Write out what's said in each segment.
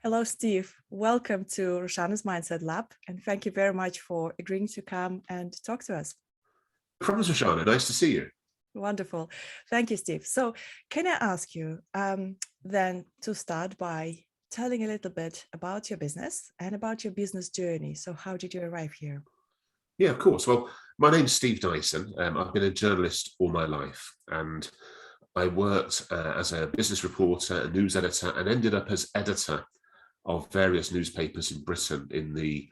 Hello, Steve. Welcome to Rushana's Mindset Lab, and thank you very much for agreeing to come and talk to us. No problems, Rushana. Nice to see you. Wonderful. Thank you, Steve. So can I ask you then to start by telling a little bit about your business and about your business journey? So how did you arrive here? Yeah, of course. Well, my name's Steve Dyson. I've been a journalist all my life, and I worked as a business reporter, a news editor, and ended up as editor of various newspapers in Britain in the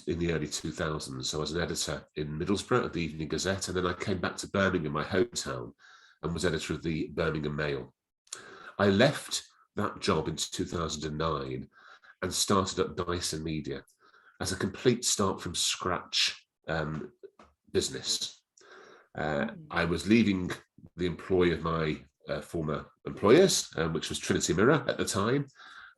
early 2000s. So I was an editor in Middlesbrough at the Evening Gazette, and then I came back to Birmingham, my hometown, and was editor of the Birmingham Mail. I left that job in 2009 and started up Dyson Media as a complete start from scratch business. I was leaving the employ of my former employers, which was Trinity Mirror at the time.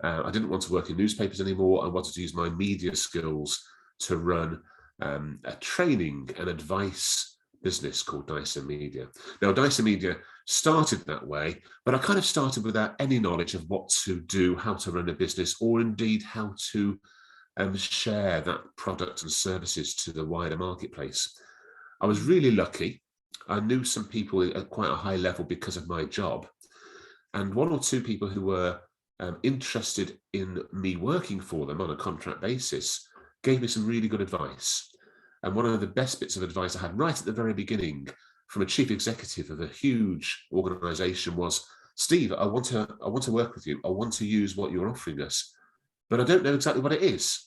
I didn't want to work in newspapers anymore. I wanted to use my media skills to run a training and advice business called Dyson Media. Now, Dyson Media started that way, but I kind of started without any knowledge of what to do, how to run a business, or indeed how to share that product and services to the wider marketplace. I was really lucky. I knew some people at quite a high level because of my job, and one or two people who were interested in me working for them on a contract basis gave me some really good advice. And one of the best bits of advice I had right at the very beginning from a chief executive of a huge organization was, Steve, I want to work with you. I want to use what you're offering us, but I don't know exactly what it is.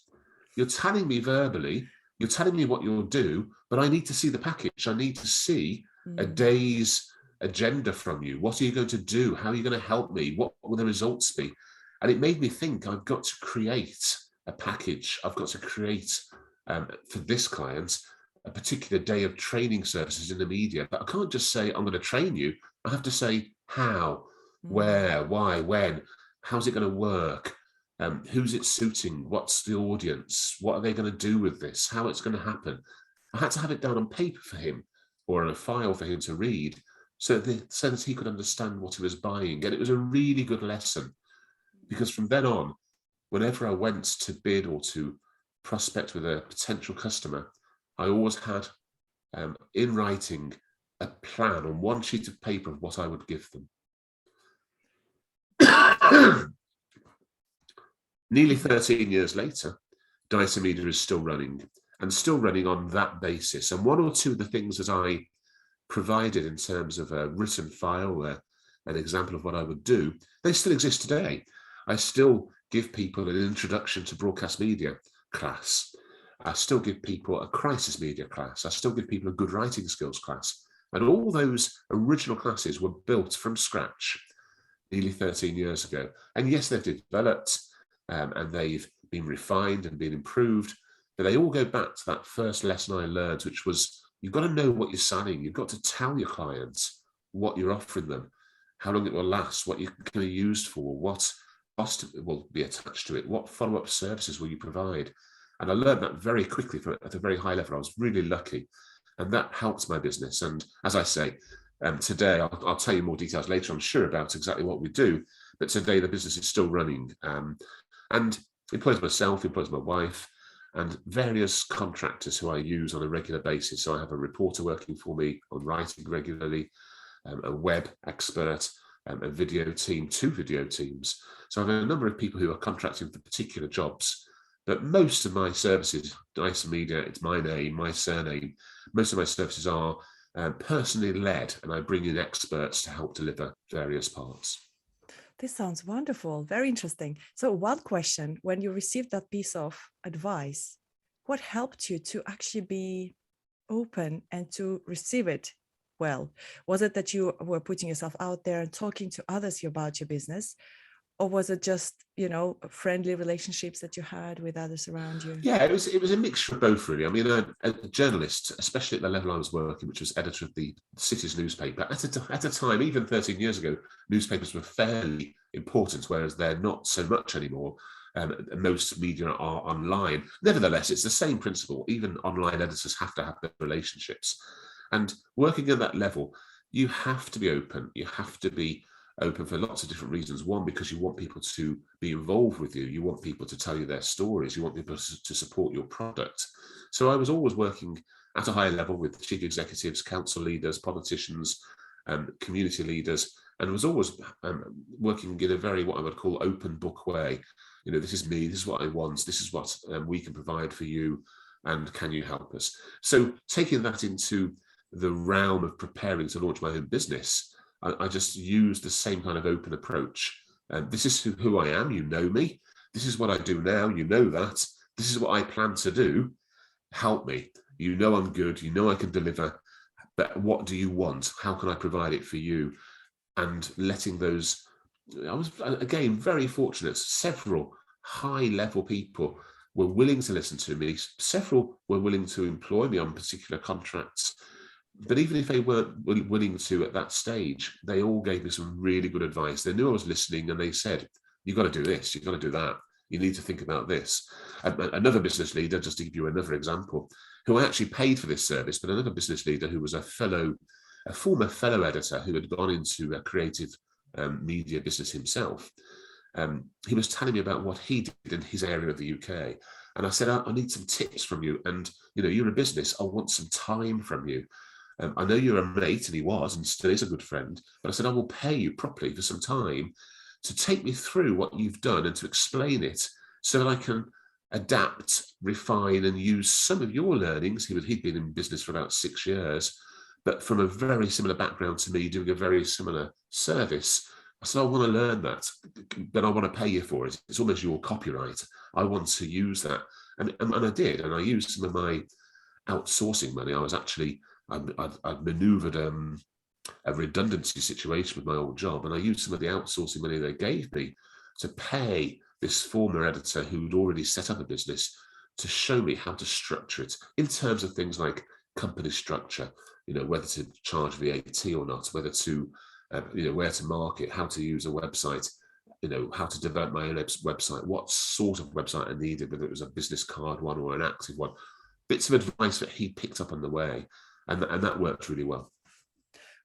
You're telling me verbally, you're telling me what you'll do, but I need to see the package. I need to see a day's agenda from you. What are you going to do? How are you going to help me? What will the results be? And it made me think I've got to create a package. I've got to create for this client a particular day of training services in the media. But I can't just say, I'm going to train you. I have to say how, where, why, when, how's it going to work? Who's it suiting? What's the audience? What are they going to do with this? How it's going to happen? I had to have it down on paper for him or on a file for him to read so that he could understand what he was buying. And it was a really good lesson, because from then on, whenever I went to bid or to prospect with a potential customer, I always had in writing a plan on one sheet of paper of what I would give them. Nearly 13 years later, Dyson Media is still running on that basis. And one or two of the things that I provided in terms of a written file, an example of what I would do, they still exist today. I still give people an introduction to broadcast media class. I still give people a crisis media class. I still give people a good writing skills class. And all those original classes were built from scratch nearly 13 years ago. And yes, they've developed and they've been refined and been improved, but they all go back to that first lesson I learned, which was you've got to know what you're selling. You've got to tell your clients what you're offering them, how long it will last, what you're going to be used for, what cost will be attached to it, what follow-up services will you provide. And I learned that very quickly at a very high level. I was really lucky, and that helped my business. And as I say, today, I'll tell you more details later, I'm sure, about exactly what we do, but today the business is still running and employs myself, employs my wife, and various contractors who I use on a regular basis. So I have a reporter working for me on writing regularly, a web expert, a video team, 2 video teams. So I have a number of people who are contracting for particular jobs. But most of my services, Dyson Media, it's my name, my surname, most of my services are personally led, and I bring in experts to help deliver various parts. This sounds wonderful, very interesting. So one question, when you received that piece of advice, what helped you to actually be open and to receive it well? Was it that you were putting yourself out there and talking to others about your business? Or was it just, friendly relationships that you had with others around you? Yeah, it was a mixture of both, really. I mean, a journalist, especially at the level I was working, which was editor of the city's newspaper, at a time, even 13 years ago, newspapers were fairly important, whereas they're not so much anymore. Most media are online. Nevertheless, it's the same principle. Even online editors have to have their relationships. And working at that level, you have to be open. You have to be open for lots of different reasons. One, because you want people to be involved with you. You want people to tell you their stories. You want people to support your product. So I was always working at a higher level with chief executives, council leaders, politicians, community leaders, and was always working in a very, what I would call, open book way. You know, this is me, this is what I want, this is what we can provide for you, and can you help us? So taking that into the realm of preparing to launch my own business, I just used the same kind of open approach. This is who I am, you know me. This is what I do now, you know that. This is what I plan to do. Help me. You know I'm good, you know I can deliver, but what do you want? How can I provide it for you? And letting those, I was, again, very fortunate. Several high-level people were willing to listen to me. Several were willing to employ me on particular contracts. But even if they weren't willing to at that stage, they all gave me some really good advice. They knew I was listening, and they said, you've got to do this, you've got to do that. You need to think about this. Another business leader, just to give you another example, who I actually paid for this service, but another business leader who was a former fellow editor who had gone into a creative media business himself. He was telling me about what he did in his area of the UK. And I said, I need some tips from you. And, you know, you're a business, I want some time from you. I know you're a mate, and he was and still is a good friend, but I said, I will pay you properly for some time to take me through what you've done and to explain it so that I can adapt, refine, and use some of your learnings. He'd been in business for about 6 years, but from a very similar background to me, doing a very similar service. I said, I want to learn that, but I want to pay you for it. It's almost your copyright. I want to use that. And I did, and I used some of my outsourcing money. I'd maneuvered a redundancy situation with my old job, and I used some of the outsourcing money they gave me to pay this former editor who'd already set up a business to show me how to structure it in terms of things like company structure, you know, whether to charge VAT or not, whether to, you know, where to market, how to use a website, you know, how to develop my own website, what sort of website I needed, whether it was a business card one or an active one. Bits of advice that he picked up on the way, and that worked really well.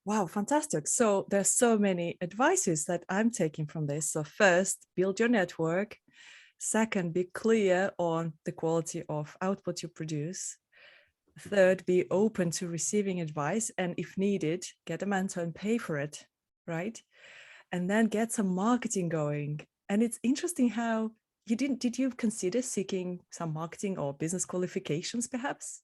Wow, fantastic. So there's so many advices that I'm taking from this. So first, build your network. Second, be clear on the quality of output you produce. Third, be open to receiving advice, and if needed, get a mentor and pay for it, right? And then get some marketing going. And it's interesting how did you consider seeking some marketing or business qualifications perhaps?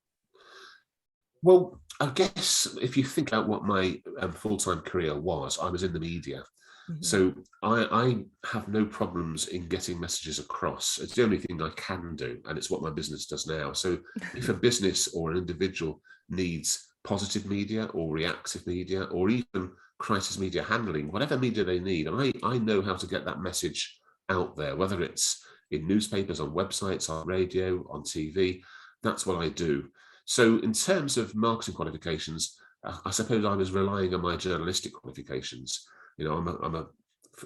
Well, I guess if you think about what my full-time career was, I was in the media. Mm-hmm. So I have no problems in getting messages across. It's the only thing I can do, and it's what my business does now. So if a business or an individual needs positive media or reactive media or even crisis media handling, whatever media they need, and I know how to get that message out there, whether it's in newspapers, on websites, on radio, on TV, that's what I do. So in terms of marketing qualifications, I suppose I was relying on my journalistic qualifications. You know,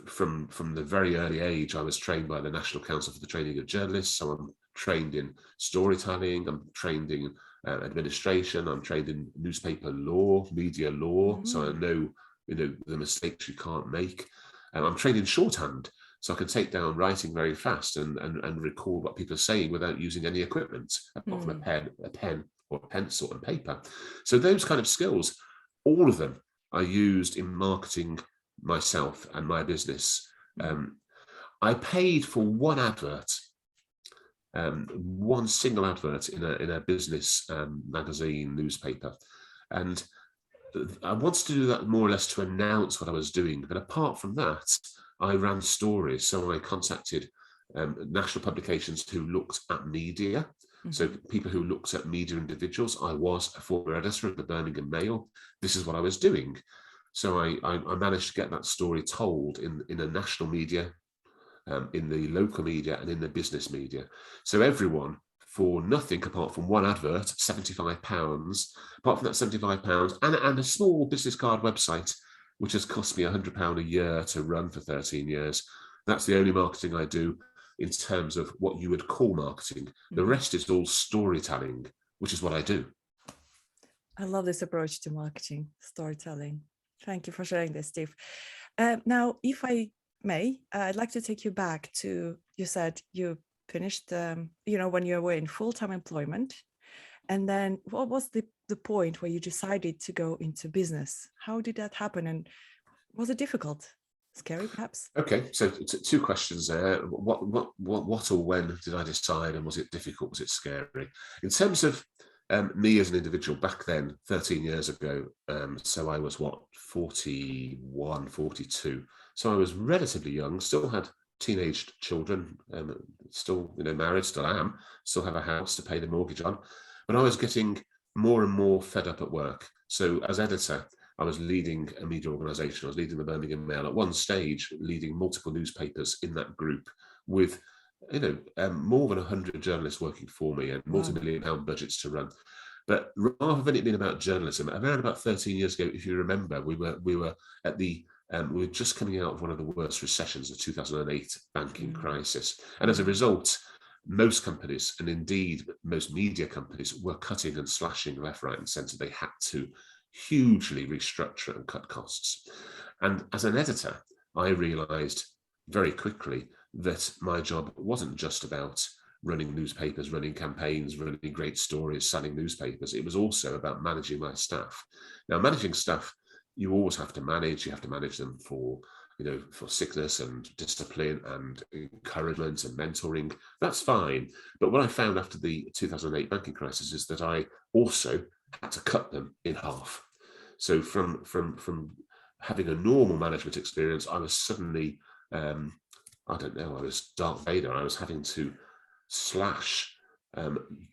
from the very early age, I was trained by the National Council for the Training of Journalists. So I'm trained in storytelling, I'm trained in administration, I'm trained in newspaper law, media law. So I know, you know, the mistakes you can't make. I'm trained in shorthand, so I can take down writing very fast and record what people are saying without using any equipment, apart from a pen or a pencil and paper. So those kind of skills, all of them are used in marketing myself and my business. I paid for one advert, one single advert in a business magazine newspaper, and I wanted to do that more or less to announce what I was doing. But apart from that, I ran stories. So I contacted national publications who looked at media. So people who looked at media individuals. I was a former editor of the Birmingham Mail. This is what I was doing. So I managed to get that story told in a national media, in the local media, and in the business media. So everyone, for nothing apart from one advert, £75, apart from that £75, and a small business card website, which has cost me £100 a year to run for 13 years. That's the only marketing I do in terms of what you would call marketing. The rest is all storytelling, which is what I do. I love this approach to marketing, storytelling. Thank you for sharing this, Steve. Now, if I may, I'd like to take you back to, you said you finished, when you were in full-time employment. And then what was the point where you decided to go into business? How did that happen? And was it difficult? Scary, perhaps? Okay, so two questions there. What or when did I decide, and was it difficult? Was it scary? In terms of me as an individual back then, 13 years ago, so I was 41, 42. So I was relatively young, still had teenage children, still married, still am, still have a house to pay the mortgage on, but I was getting more and more fed up at work. So as editor, I was leading a media organisation. I was leading the Birmingham Mail, at one stage leading multiple newspapers in that group with more than 100 journalists working for me and multi-million-pound budgets to run. But rather than it being about journalism, around about 13 years ago, if you remember, we were at the we were just coming out of one of the worst recessions, the 2008 banking crisis, and as a result, most companies, and indeed most media companies, were cutting and slashing left, right, and centre. They had to hugely restructure and cut costs. And as an editor, I realised very quickly that my job wasn't just about running newspapers, running campaigns, running great stories, selling newspapers. It was also about managing my staff. Now, managing staff, you always have to manage. You have to manage them for sickness and discipline and encouragement and mentoring. That's fine. But what I found after the 2008 banking crisis is that I also had to cut them in half. So from having a normal management experience, I was suddenly, I was Darth Vader. I was having to slash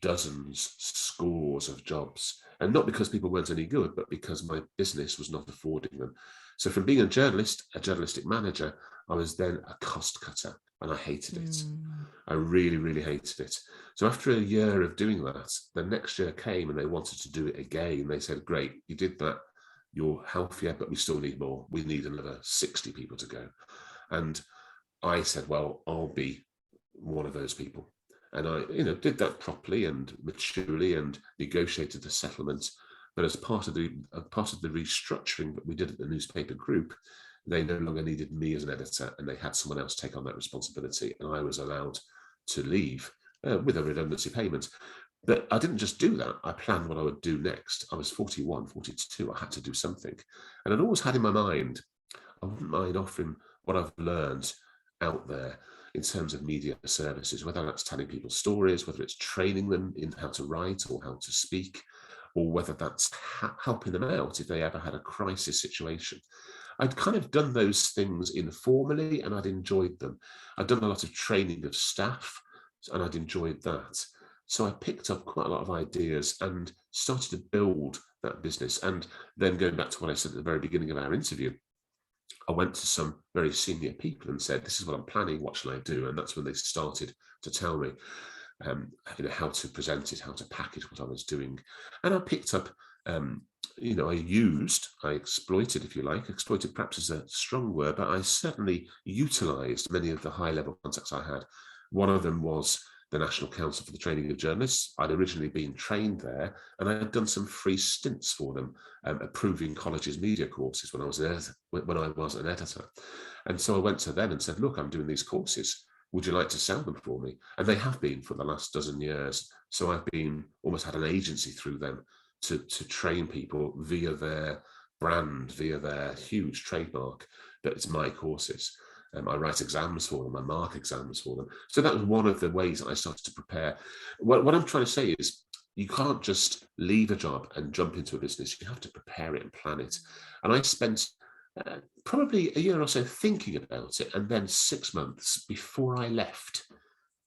dozens, scores of jobs, and not because people weren't any good, but because my business was not affording them. So from being a journalist, a journalistic manager, I was then a cost cutter, and I hated it. I really, really hated it. So after a year of doing that, the next year came and they wanted to do it again. They said, great, you did that. You're healthier, but we still need more. We need another 60 people to go. And I said, well, I'll be one of those people. And I, did that properly and maturely and negotiated the settlement. But as part of the restructuring that we did at the newspaper group, they no longer needed me as an editor, and they had someone else take on that responsibility. And I was allowed to leave with a redundancy payment. But I didn't just do that. I planned what I would do next. I was 41, 42. I had to do something. And I'd always had in my mind, I wouldn't mind offering what I've learned out there in terms of media services, whether that's telling people stories, whether it's training them in how to write or how to speak, or whether that's helping them out if they ever had a crisis situation. I'd kind of done those things informally and I'd enjoyed them. I'd done a lot of training of staff and I'd enjoyed that. So I picked up quite a lot of ideas and started to build that business. And then going back to what I said at the very beginning of our interview, I went to some very senior people and said, this is what I'm planning, what shall I do? And that's when they started to tell me how to present it, how to package what I was doing. And I picked up, I exploited, if you like, exploited perhaps is a strong word, but I certainly utilized many of the high level contacts I had. One of them was the National Council for the Training of Journalists. I'd originally been trained there, and I had done some free stints for them, approving colleges' media courses when I was an editor. And so I went to them and said, look, I'm doing these courses. Would you like to sell them for me? And they have been for the last dozen years. So I've been almost had an agency through them to train people via their brand, via their huge trademark, that it's my courses. I write exams for them, I mark exams for them. So that was one of the ways that I started to prepare. What I'm trying to say is you can't just leave a job and jump into a business. You have to prepare it and plan it. And I spent probably a year or so thinking about it. And then 6 months before I left,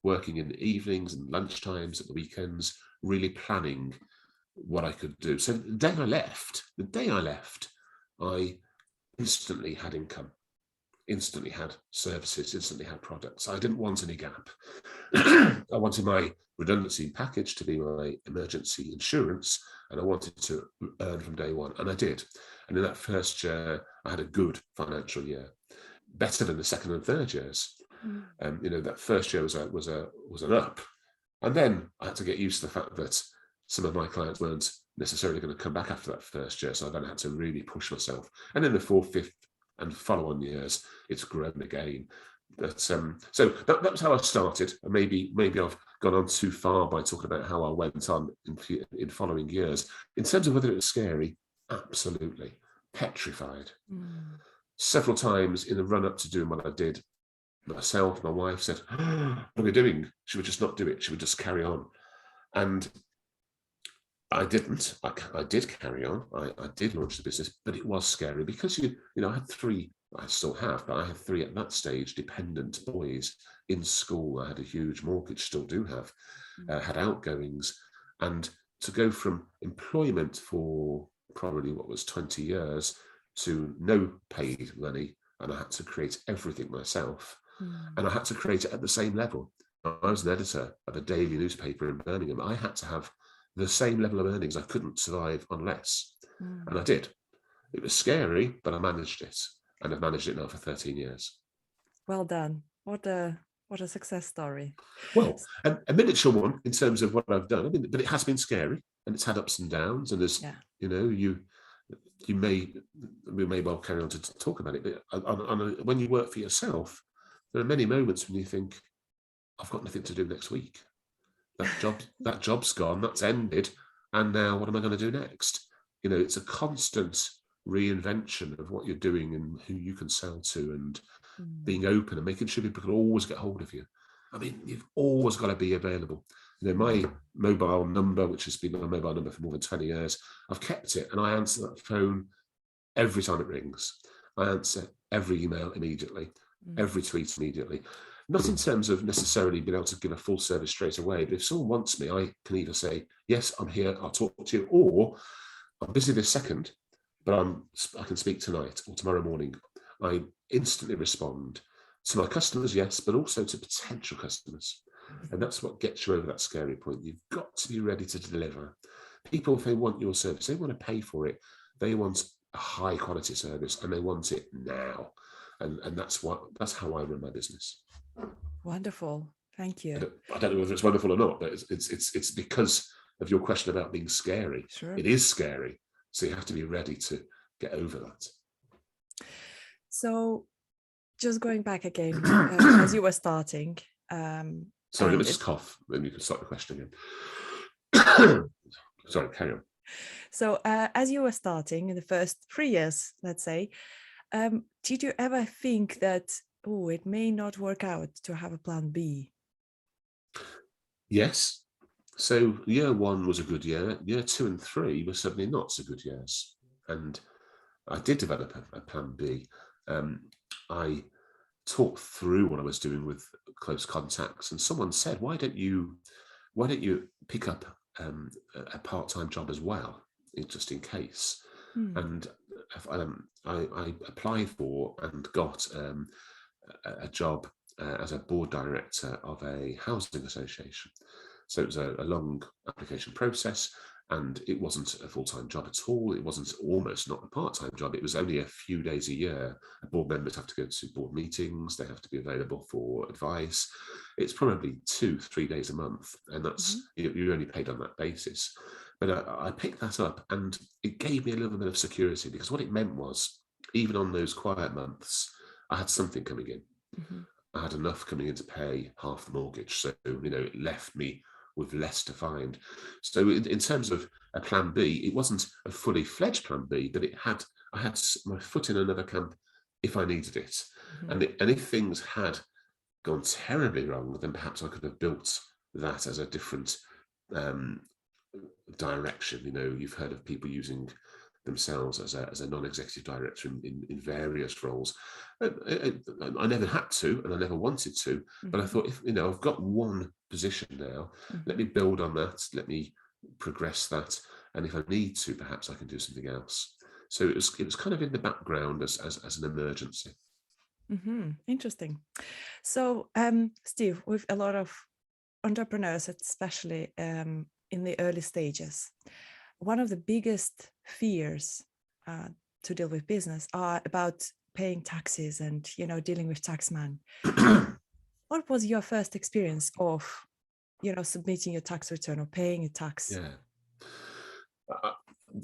working in the evenings and lunchtimes at the weekends, really planning what I could do. So the day I left, I instantly had income. Instantly had services, instantly had products. I didn't want any gap. I wanted my redundancy package to be my emergency insurance, and I wanted to earn from day one, and I did. And in that first year, I had a good financial year, better than the second and third years. That first year was an up, and then I had to get used to the fact that some of my clients weren't necessarily going to come back after that first year, so I then had to really push myself. And then the fourth, fifth, and follow-on years, it's grown again. But so that was how I started. And maybe I've gone on too far by talking about how I went on in following years. In terms of whether it was scary, absolutely petrified. Several times in the run-up to doing what I did, myself, my wife said, "What are we doing?" She would just not do it. She would just carry on. And I didn't. I did carry on. I did launch the business, but it was scary because I had three. I still have, but I had three at that stage dependent boys in school. I had a huge mortgage, still do have, had outgoings, and to go from employment for probably what was 20 years to no paid money, and I had to create everything myself, and I had to create it at the same level. I was an editor of a daily newspaper in Birmingham. I had to have the same level of earnings. I couldn't survive on less. And I did. It was scary, but I managed it. And I've managed it now for 13 years. Well done. What a success story. Well, a miniature one in terms of what I've done. I mean, but it has been scary and it's had ups and downs. And there's, we may well carry on to talk about it. But when you work for yourself, there are many moments when you think, I've got nothing to do next week. That job's gone, that's ended, and now what am I going to do next? It's a constant reinvention of what you're doing and who you can sell to, and being open and making sure people can always get hold of you. I mean, you've always got to be available. My mobile number, which has been my mobile number for more than 20 years, I've kept it, and I answer that phone every time it rings. I answer every email immediately, every tweet immediately. Not in terms of necessarily being able to give a full service straight away, but if someone wants me, I can either say, yes, I'm here, I'll talk to you, or I'm busy this second, but I can speak tonight or tomorrow morning. I instantly respond to my customers, yes, but also to potential customers. And that's what gets you over that scary point. You've got to be ready to deliver. People, if they want your service, they want to pay for it. They want a high quality service and they want it now. And that's how I run my business. Wonderful. Thank you. I don't know whether it's wonderful or not, but it's because of your question about being scary. Sure. It is scary. So you have to be ready to get over that. So just going back again, as you were starting. Sorry, let me just cough, then you can start the question again. Sorry, carry on. So as you were starting in the first 3 years, let's say, did you ever think that, it may not work out to have a plan B? Yes. So year 1 was a good year. Year 2 and 3 were certainly not so good years. And I did develop a plan B. I talked through what I was doing with close contacts, and someone said, why don't you pick up a part-time job as well, just in case? And I applied for and got a job as a board director of a housing association. So it was a long application process, and it wasn't a full-time job at all. It wasn't almost not a part-time job. It was only a few days a year. Board members have to go to board meetings. They have to be available for advice. It's probably 2-3 days a month, and that's you're only paid on that basis. But I picked that up, and it gave me a little bit of security, because what it meant was, even on those quiet months, I had something coming in. I had enough coming in to pay half the mortgage. So, it left me with less to find. So in terms of a plan B, it wasn't a fully fledged plan B, but I had my foot in another camp if I needed it. And if things had gone terribly wrong, then perhaps I could have built that as a different direction. You've heard of people using themselves as a non-executive director in various roles. I never had to, and I never wanted to, but I thought, if I've got one position now, let me build on that, let me progress that, and if I need to, perhaps I can do something else. So it was kind of in the background as an emergency. Interesting. So Steve, with a lot of entrepreneurs, especially in the early stages, one of the biggest fears to deal with business are about paying taxes and, dealing with taxman. What was your first experience of, submitting your tax return or paying a tax? Yeah.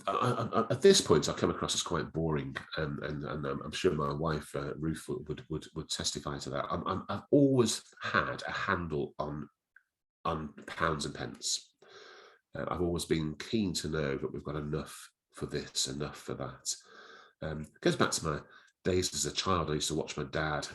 At this point, I come across as quite boring, and I'm sure my wife Ruth would testify to that. I've always had a handle on pounds and pence. I've always been keen to know that we've got enough for this, enough for that. It goes back to my days as a child. I used to watch my dad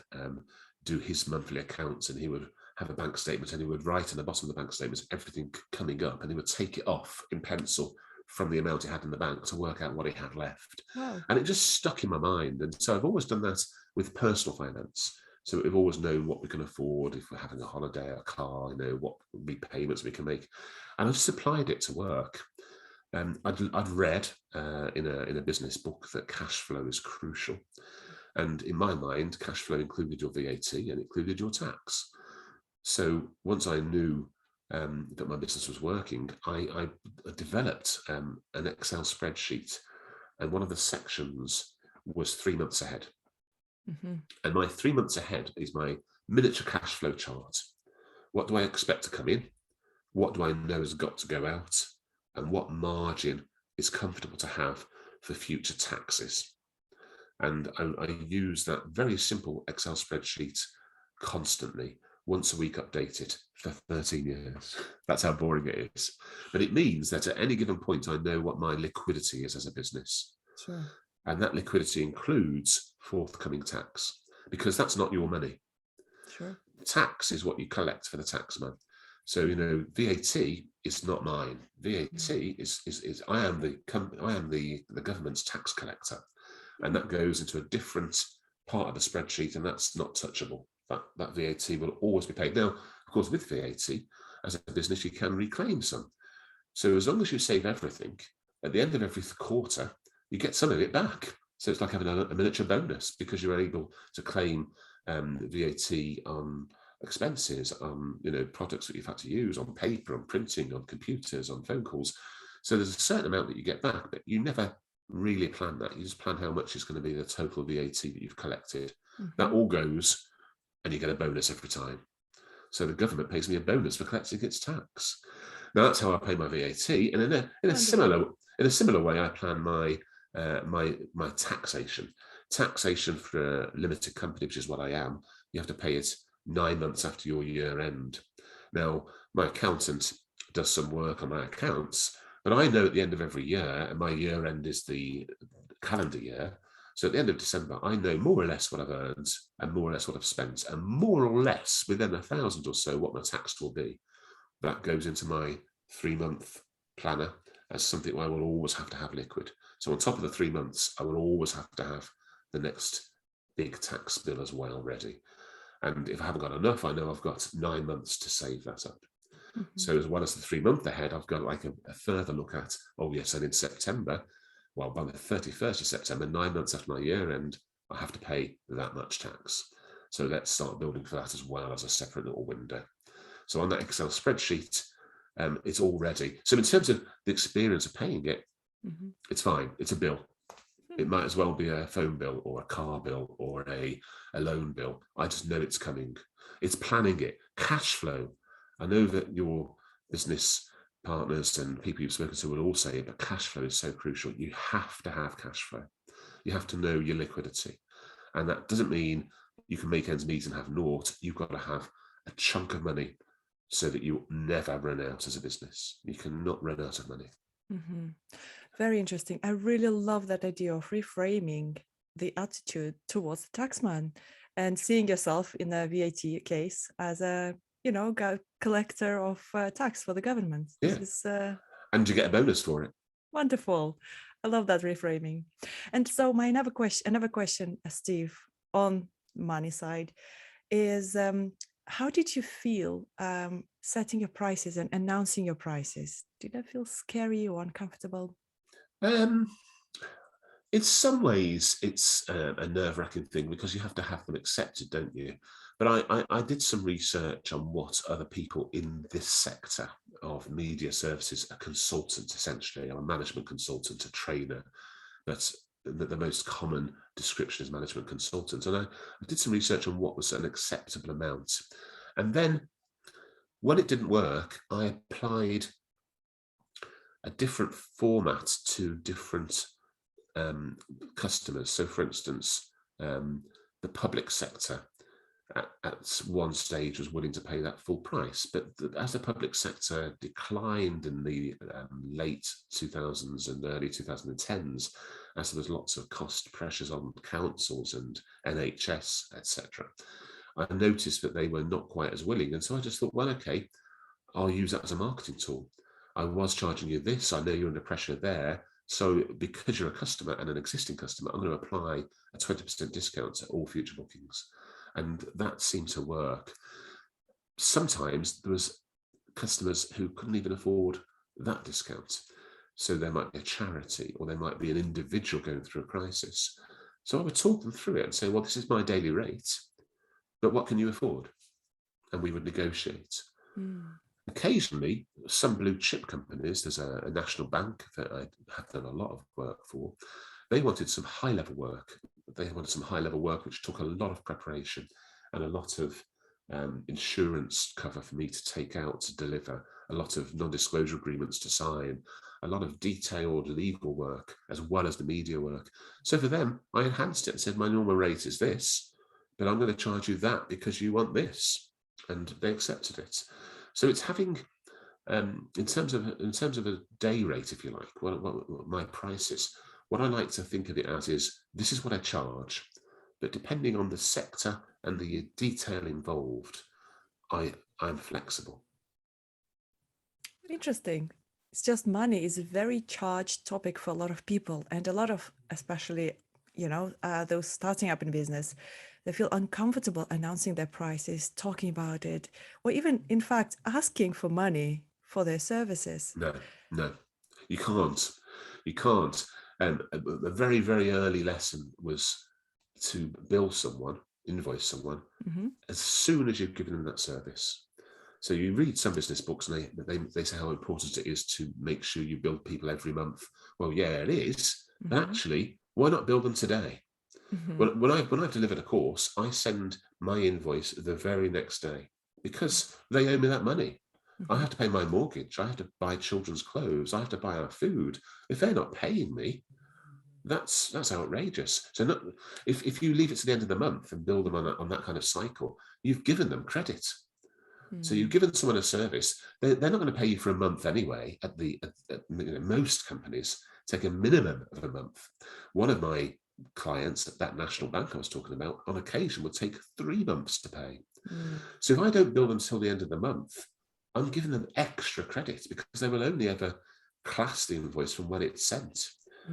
do his monthly accounts, and he would have a bank statement, and he would write in the bottom of the bank statements everything coming up, and he would take it off in pencil from the amount he had in the bank to work out what he had left. Wow. And it just stuck in my mind. And so I've always done that with personal finance. So we've always known what we can afford if we're having a holiday, a car, what repayments we can make. And I've just applied it to work. I'd read in a business book that cash flow is crucial. And in my mind, cash flow included your VAT and included your tax. So once I knew that my business was working, I developed an Excel spreadsheet, and one of the sections was 3 months ahead. Mm-hmm. And my 3 months ahead is my miniature cash flow chart. What do I expect to come in? What do I know has got to go out? And what margin is comfortable to have for future taxes? And I use that very simple Excel spreadsheet constantly, once a week updated for 13 years. That's how boring it is. But it means that at any given point, I know what my liquidity is as a business. Sure. And that liquidity includes forthcoming tax, because that's not your money. Sure. Tax is what you collect for the taxman. So, VAT is not mine. VAT is I am the government's tax collector. And that goes into a different part of the spreadsheet, and that's not touchable. That VAT will always be paid. Now, of course, with VAT, as a business, you can reclaim some. So as long as you save everything, at the end of every quarter, you get some of it back. So it's like having a miniature bonus, because you're able to claim VAT on expenses, on products that you've had to use, on paper, on printing, on computers, on phone calls. So there's a certain amount that you get back, but you never really plan that. You just plan how much is going to be the total VAT that you've collected. Mm-hmm. That all goes, and you get a bonus every time. So the government pays me a bonus for collecting its tax. Now that's how I pay my VAT. And in a similar way, I plan my my taxation. Taxation for a limited company, which is what I am, you have to pay it 9 months after your year end. Now, my accountant does some work on my accounts, but I know at the end of every year, and my year end is the calendar year, so at the end of December, I know more or less what I've earned and more or less what I've spent, and more or less within 1,000 or so what my tax will be. That goes into my 3-month planner as something I will always have to have liquid. So on top of the 3 months, I will always have to have the next big tax bill as well ready. And if I haven't got enough, I know I've got 9 months to save that up. Mm-hmm. So as well as the 3 month ahead, I've got like a further look at, and in September, well, by the 31st of September, 9 months after my year end, I have to pay that much tax. So let's start building for that as well as a separate little window. So on that Excel spreadsheet, it's all ready. So in terms of the experience of paying it, mm-hmm. It's fine. It's a bill. It might as well be a phone bill or a car bill or a loan bill. I just know it's coming. It's planning it. Cash flow. I know that your business partners and people you've spoken to will all say it, but cash flow is so crucial. You have to have cash flow. You have to know your liquidity. And that doesn't mean you can make ends meet and have naught. You've got to have a chunk of money so that you never run out as a business. You cannot run out of money. Mm-hmm. Very interesting. I really love that idea of reframing the attitude towards the taxman and seeing yourself in a VAT case as a collector of tax for the government. Yeah. This is, and you get a bonus for it. Wonderful. I love that reframing. And so my another question, Steve, on money side is how did you feel setting your prices and announcing your prices? Did that feel scary or uncomfortable? In some ways, it's a nerve-wracking thing because you have to have them accepted, don't you? But I did some research on what other people in this sector of media services, a consultant essentially, I'm a management consultant, a trainer, but the most common description is management consultant. And I did some research on what was an acceptable amount. And then when it didn't work, I applied a different format to different customers. So, for instance, the public sector at one stage was willing to pay that full price, but as the public sector declined in the late 2000s and early 2010s, as there was lots of cost pressures on councils and NHS, etc., I noticed that they were not quite as willing. And so I just thought, well, okay, I'll use that as a marketing tool. I was charging you this, I know you're under pressure there. So because you're a customer and an existing customer, I'm going to apply a 20% discount to all future bookings. And that seemed to work. Sometimes there was customers who couldn't even afford that discount. So there might be a charity, or there might be an individual going through a crisis. So I would talk them through it and say, well, this is my daily rate, but what can you afford? And we would negotiate. Occasionally, some blue chip companies, there's a national bank that I have done a lot of work for, they wanted some high level work. They wanted some high level work, which took a lot of preparation and a lot of insurance cover for me to take out to deliver, a lot of non-disclosure agreements to sign, a lot of detailed legal work, as well as the media work. So for them, I enhanced it and said, my normal rate is this, but I'm going to charge you that because you want this. And they accepted it. So it's having, in terms of a day rate, if you like, what my price is, what I like to think of it as is, this is what I charge, but depending on the sector and the detail involved, I'm flexible. Interesting. It's just money is a very charged topic for a lot of people, and a lot of, especially, those starting up in business, they feel uncomfortable announcing their prices, talking about it, or even, in fact, asking for money for their services. No, you can't. You can't. A very, very early lesson was to bill someone, invoice someone, as soon as you've given them that service. So you read some business books and they say how important it is to make sure you bill people every month. Well, yeah, it is. But actually, why not bill them today? When I've delivered a course, I send my invoice the very next day because they owe me that money. I have to pay my mortgage. I have to buy children's clothes. I have to buy our food. If they're not paying me, that's outrageous. So if you leave it to the end of the month and bill them on that kind of cycle, you've given them credit. So you've given someone a service. They're not going to pay you for a month anyway. At most companies take a minimum of a month. One of my clients at that national bank I was talking about, on occasion, would take 3 months to pay. So if I don't bill them till the end of the month, I'm giving them extra credit because they will only ever class the invoice from when it's sent.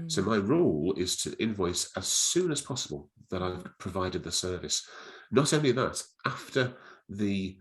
So my rule is to invoice as soon as possible that I've provided the service. Not only that, after the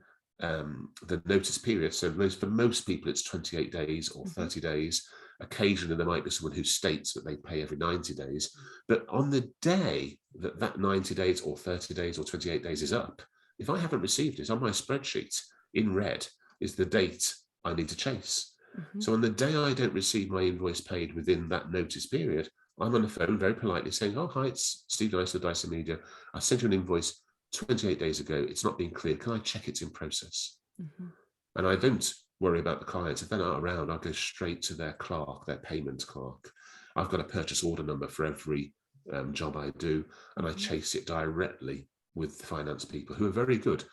notice period, so for most people it's 28 days or 30 days. Occasionally there might be someone who states that they pay every 90 days, but on the day that 90 days or 30 days or 28 days is up, if I haven't received it, on my spreadsheet in red is the date I need to chase. So on the day I don't receive my invoice paid within that notice period, I'm on the phone very politely saying, oh, hi, it's Steve Dyson of Dyson Media. I sent you an invoice 28 days ago. It's not been cleared. Can I check it's in process? And I don't worry about the clients. If they're not around, I'll go straight to their clerk, their payment clerk. I've got a purchase order number for every job I do, and I chase it directly with the finance people, who are very good.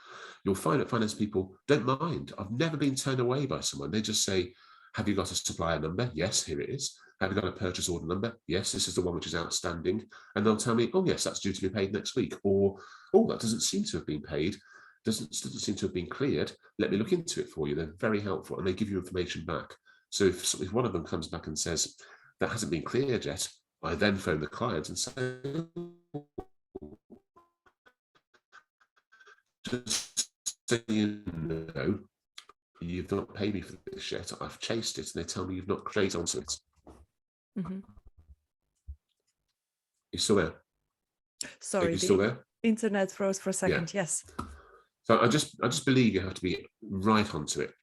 You'll find that finance people don't mind. I've never been turned away by someone. They just say, have you got a supplier number? Yes, here it is. Have you got a purchase order number? Yes, this is the one which is outstanding. And they'll tell me, oh, yes, that's due to be paid next week. Or, oh, that doesn't seem to have been paid. Doesn't seem to have been cleared. Let me look into it for you. They're very helpful, and they give you information back. So if one of them comes back and says, that hasn't been cleared yet, I then phone the client and say, just so you know, you've not paid me for this yet. I've chased it, and they tell me you've not created onto it. You still there? Sorry, you still there? Internet froze for a second. Yeah. Yes. So I just believe you have to be right onto it.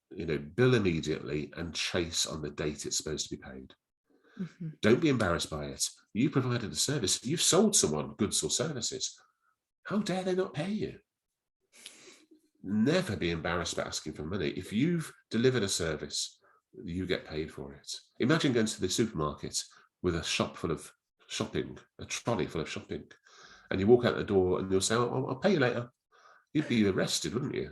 Bill immediately and chase on the date it's supposed to be paid. Don't be embarrassed by it. You provided a service. You've sold someone goods or services. How dare they not pay you? Never be embarrassed about asking for money. If you've delivered a service, you get paid for it. Imagine going to the supermarket with a shop full of shopping, a trolley full of shopping, and you walk out the door and you'll say, oh, I'll pay you later. You'd be arrested, wouldn't you?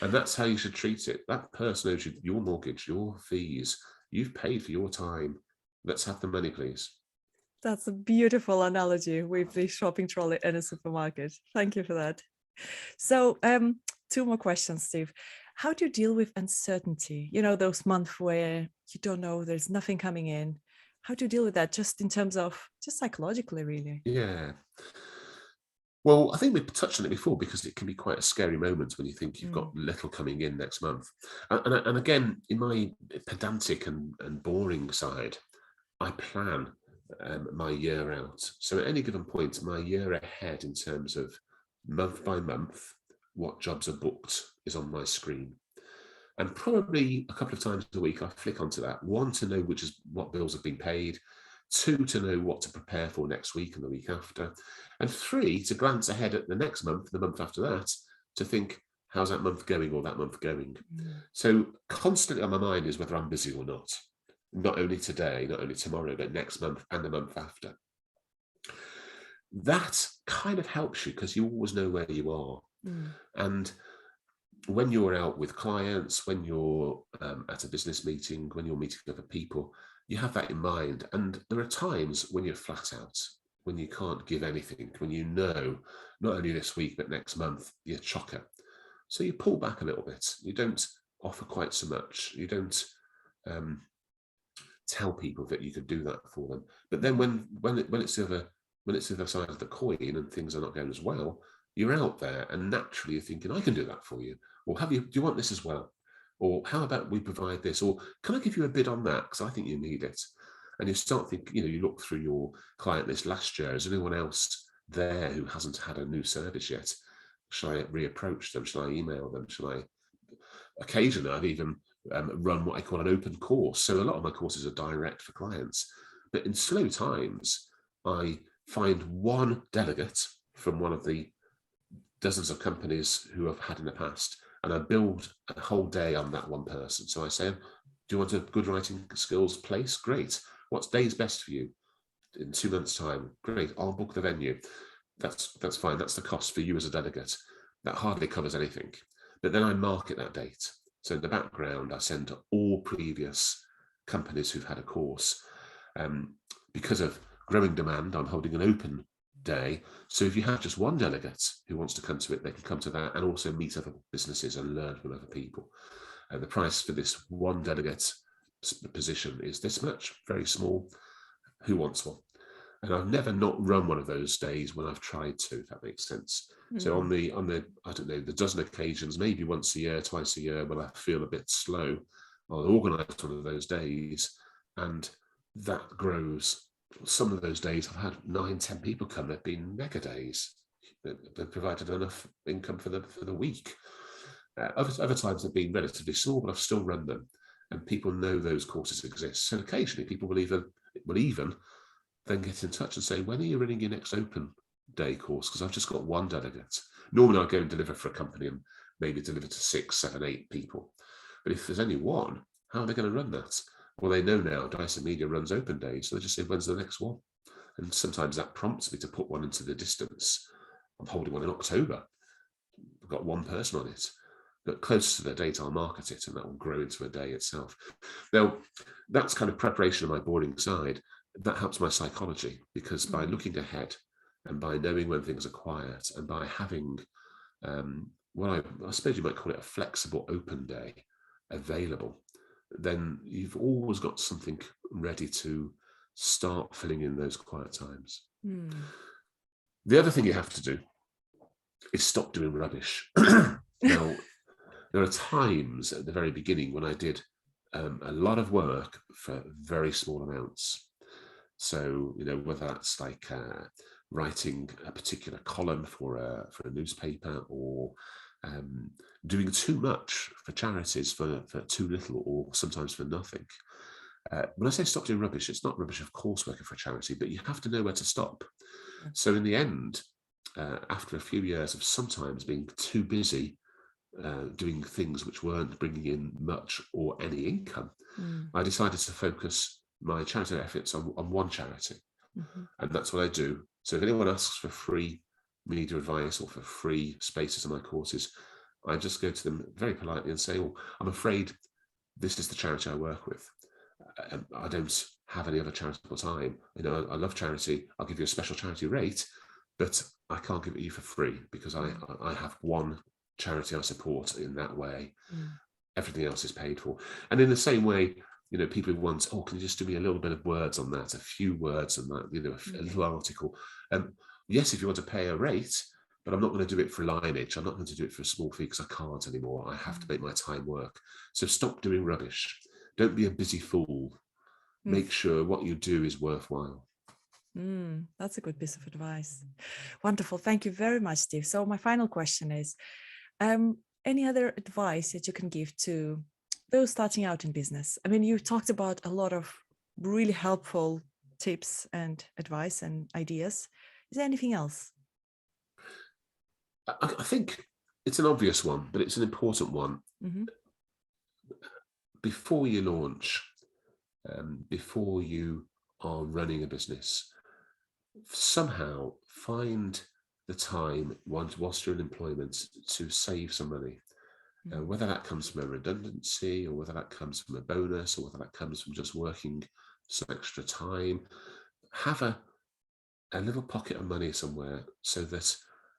And that's how you should treat it. That person owes you your mortgage, your fees. You've paid for your time. Let's have the money, please. That's a beautiful analogy with the shopping trolley in a supermarket. Thank you for that. So 2 more questions, Steve. How do you deal with uncertainty? You know, those months where you don't know, there's nothing coming in. How do you deal with that, just in terms of, just psychologically, really? Yeah. Well, I think we've touched on it before, because it can be quite a scary moment when you think you've got little coming in next month. And again, in my pedantic and boring side, I plan my year out. So at any given point, my year ahead in terms of month by month, what jobs are booked is on my screen. And probably a couple of times a week, I flick onto that. 1, to know what bills have been paid. 2, to know what to prepare for next week and the week after. And 3, to glance ahead at the next month, the month after that, to think, how's that month going or that month going? So constantly on my mind is whether I'm busy or not. Not only today, not only tomorrow, but next month and the month after. That kind of helps you, because you always know where you are. And when you're out with clients, when you're at a business meeting, when you're meeting other people, you have that in mind. And there are times when you're flat out, when you can't give anything, when you know, not only this week, but next month, you're chocker. So you pull back a little bit. You don't offer quite so much. You don't tell people that you could do that for them. But then when it's the other side of the coin and things are not going as well, you're out there and naturally you're thinking, I can do that for you. Or do you want this as well? Or how about we provide this? Or can I give you a bid on that? Because I think you need it. And you start thinking, you look through your client list last year. Is there anyone else there who hasn't had a new service yet? Shall I reapproach them? Shall I email them? Shall I? Occasionally, I've even run what I call an open course. So a lot of my courses are direct for clients. But in slow times, I find one delegate from one of the dozens of companies who I've had in the past, and I build a whole day on that one person. So I say, do you want a good writing skills place? Great. What day's best for you? In 2 months' time? Great. I'll book the venue. That's fine. That's the cost for you as a delegate. That hardly covers anything. But then I market that date. So in the background, I send to all previous companies who've had a course. Because of growing demand, I'm holding an open day. So if you have just one delegate who wants to come to it, they can come to that and also meet other businesses and learn from other people. The price for this one delegate position is this much, very small. Who wants one? And I've never not run one of those days when I've tried to, if that makes sense. So on the I don't know, the dozen occasions, maybe once a year, twice a year, when I feel a bit slow, I'll organise one of those days, and that grows. Some of those days I've had 9-10 people come. They've been mega days. They've provided enough income for the week. Other times they've been relatively small, but I've still run them, and people know those courses exist. So occasionally people will even then get in touch and say, when are you running your next open day course? Because I've just got one delegate. Normally I go and deliver for a company and maybe deliver to 6, 7, 8 people. But if there's only one, how are they going to run that? Well, they know now Dyson Media runs open days, so they just say, when's the next one? And sometimes that prompts me to put one into the distance. I'm holding one in October. I've got one person on it. But close to the date, I'll market it, and that will grow into a day itself. Now, that's kind of preparation on my boring side. That helps my psychology, because by looking ahead and by knowing when things are quiet and by having what I suppose you might call it a flexible open day available, then you've always got something ready to start filling in those quiet times. The other thing you have to do is stop doing rubbish. Now, there are times at the very beginning when I did a lot of work for very small amounts. So, whether that's like writing a particular column for a newspaper, or doing too much for charities for too little, or sometimes for nothing. When I say stop doing rubbish, it's not rubbish, of course, working for a charity, but you have to know where to stop. So in the end, after a few years of sometimes being too busy doing things which weren't bringing in much or any income, I decided to focus my charity efforts on one charity. And that's what I do. So if anyone asks for free media advice or for free spaces on my courses, I just go to them very politely and say, oh, I'm afraid this is the charity I work with. I don't have any other charitable time. You know, I love charity. I'll give you a special charity rate, but I can't give it you for free because I have one charity I support in that way. Everything else is paid for. And in the same way, you know, people who want, oh, can you just do me a little bit of words on that, a few words on that, you know, a little article. Yes, if you want to pay a rate, but I'm not going to do it for lineage. I'm not going to do it for a small fee because I can't anymore. I have to make my time work. So stop doing rubbish. Don't be a busy fool. Make sure what you do is worthwhile. That's a good piece of advice. Wonderful. Thank you very much, Steve. So my final question is, any other advice that you can give to those starting out in business? I mean, you talked about a lot of really helpful tips and advice and ideas. Is there anything else? I think it's an obvious one, but it's an important one. Before you launch, before you are running a business, somehow find the time whilst you're in employment to save some money. Whether that comes from a redundancy or whether that comes from a bonus or whether that comes from just working some extra time, have a little pocket of money somewhere so that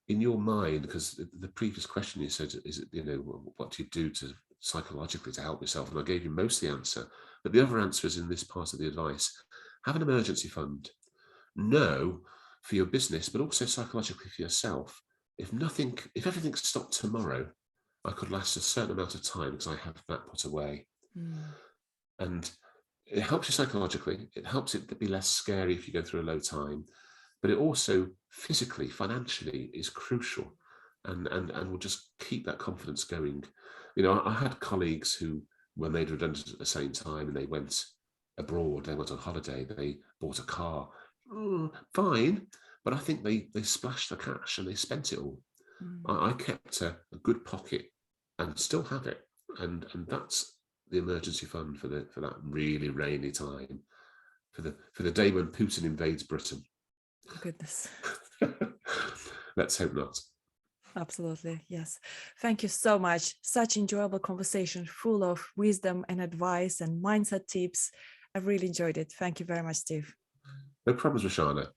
in your mind, because the previous question you said, is it, you know, what do you do to psychologically to help yourself? And I gave you most of the answer, but the other answer is in this part of the advice. Have an emergency fund. Know for your business, but also psychologically for yourself. If everything stopped tomorrow, I could last a certain amount of time because I have that put away. And it helps you psychologically. It helps it be less scary if you go through a low time, but it also physically, financially is crucial and will just keep that confidence going. You know, I had colleagues who were made redundant at the same time and they went abroad, they went on holiday, they bought a car. Fine, but I think they splashed the cash and they spent it all. I kept a good pocket and still have it, and that's the emergency fund for that really rainy time, for the day when Putin invades Britain. Oh, goodness. Let's hope not. Absolutely, yes. Thank you so much. Such enjoyable conversation, full of wisdom and advice and mindset tips. I really enjoyed it. Thank you very much, Steve. No problems, Rushana.